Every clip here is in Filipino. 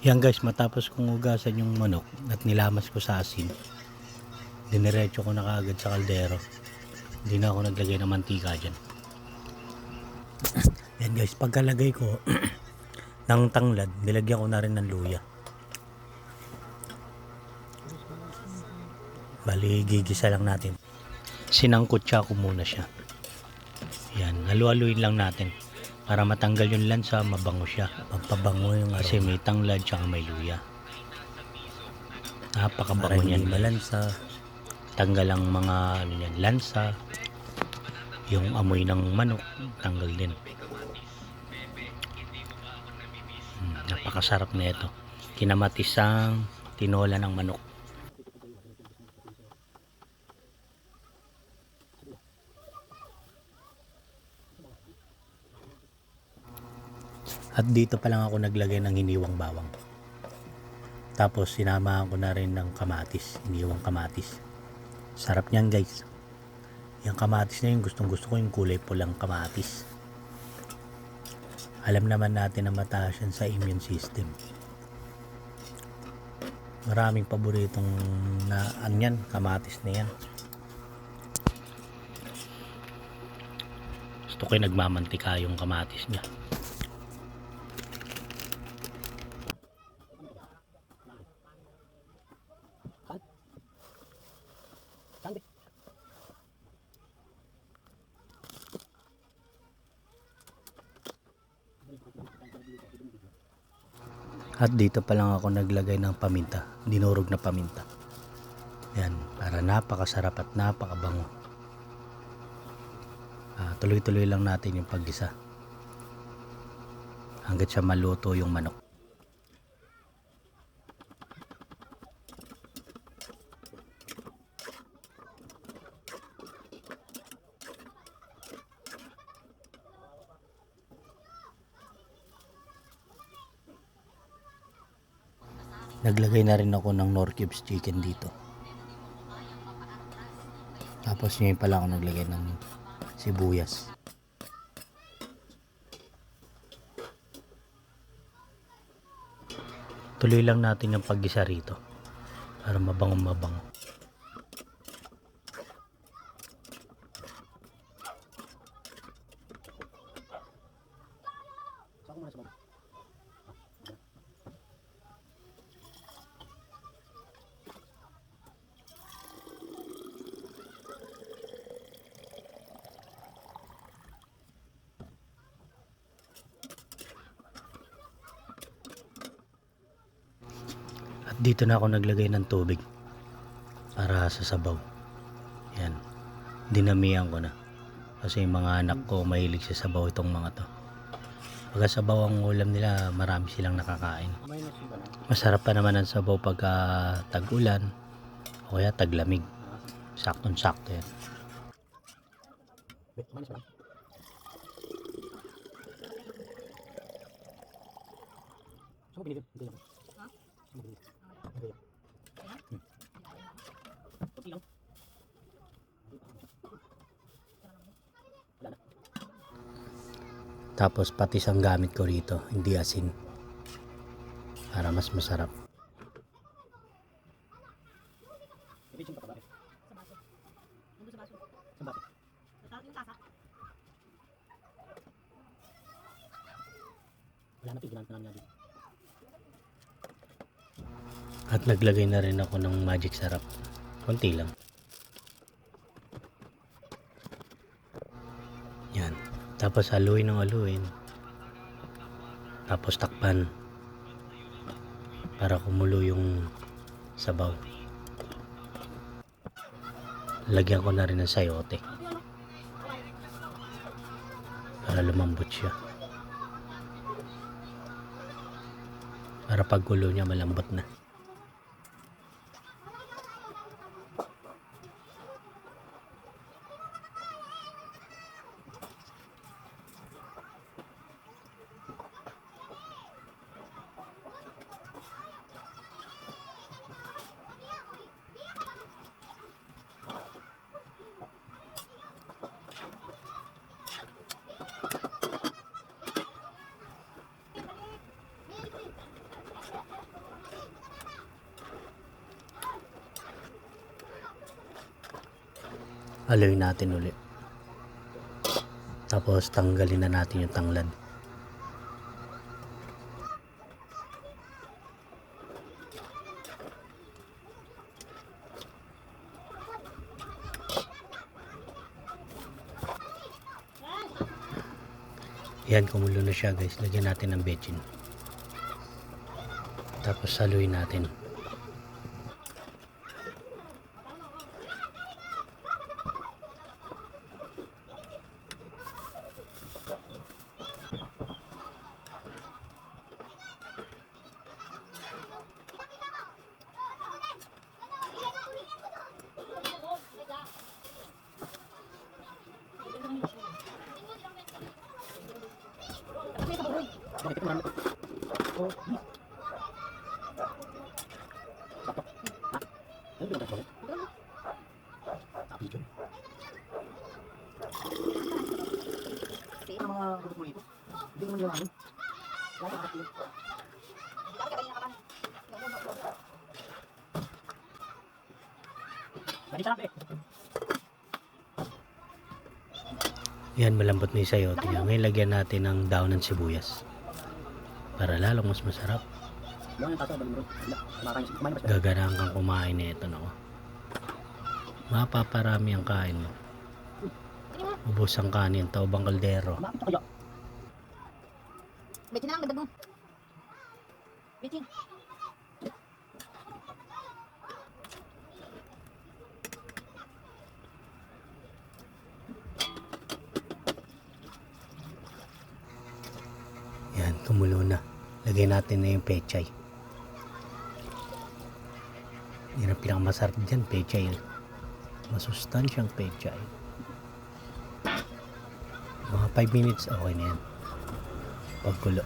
Yan guys, matapos kong hugasan yung manok at nilamas ko sa asin, diniretso ko na kaagad sa kaldero. Hindi na ako naglagay ng mantika dyan. Yan guys, pagkalagay ko ng tanglad, nilagyan ko na rin ng luya. Bali, gigisa lang natin. Sinangkutsa ko muna siya. Yan, halu-haluin lang natin para matanggal yung lansa, mabango siya. Pampabango yung aroma. Kasi may tanglad tsaka may luya. Napakabango niyan. Malansa. Tanggal ang mga lansa. Yung amoy ng manok, tanggal din. Napakasarap na ito. Kinamatisang tinola ng manok. At dito pa lang ako naglagay ng hiniwang bawang. Tapos sinamahan ko na rin ng kamatis, hiniwang kamatis. Sarap niyan guys. Yung kamatis na yun, gustong gusto ko yung kulay pulang kamatis. Alam naman natin na mataas yan sa immune system. Maraming paboritong na anyan, kamatis na yan. Gusto ko yung nagmamantika yung kamatis niya. At dito pa lang ako naglagay ng paminta, dinurog na paminta. Yan, para napakasarap at napakabango. Tuloy-tuloy lang natin yung paggisa hanggat siya maluto yung manok. Naglagay na rin ako ng Knorr cubes chicken dito. Tapos ngayon pala ako naglagay ng sibuyas. Tuloy lang natin yung paggisa rito para mabango-mabango. At dito na ako naglagay ng tubig para sa sabaw. Yan, dinamihan ko na kasi yung mga anak ko mahilig sa sabaw itong mga to. Pagka sabaw ang ulam nila, marami silang nakakain. Masarap pa naman ang sabaw pagka tag-ulan o kaya taglamig. Saktong-sakto yan. Tapos patis ang gamit ko rito, hindi asin, para mas masarap. At naglagay na rin ako ng magic sarap, konti lang. Yan, tapos haluin ng haluin, tapos takpan para kumulo yung sabaw. Lagyan ko na rin ng sayote para lumambot siya, para pagkulo niya malambot na. Haluin natin uli. Tapos tanggalin na natin yung tanglad. Yan, kumulo na siya guys. Lagyan natin ng bechin. Tapos haluin natin. Yan, malambot na yung sayote. Ngayon lagyan natin ng daon ng sibuyas para lalong mas masarap. Gaganahan kang kumain na ito, no? Mapaparami ang kain mo. Ubos ang kanin, taobang kaldero. Betin na lang, dagdag mo. Betin. Yan, kumulo na. Lagay natin na yung pechay. Yan ang pinakamasarap dyan, pechay. Masustansyang pechay. Mga 5 minutes, okay na yan. Pagkulo.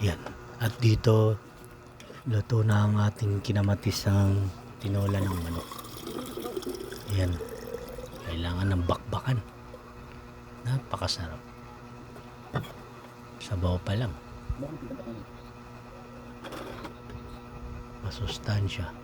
Yan. At dito, luto na ang ating kinamatisang tinola ng manok. Yan. Kailangan ng bakbakan. Napakasarap. Sabaw pa lang. Masustansya.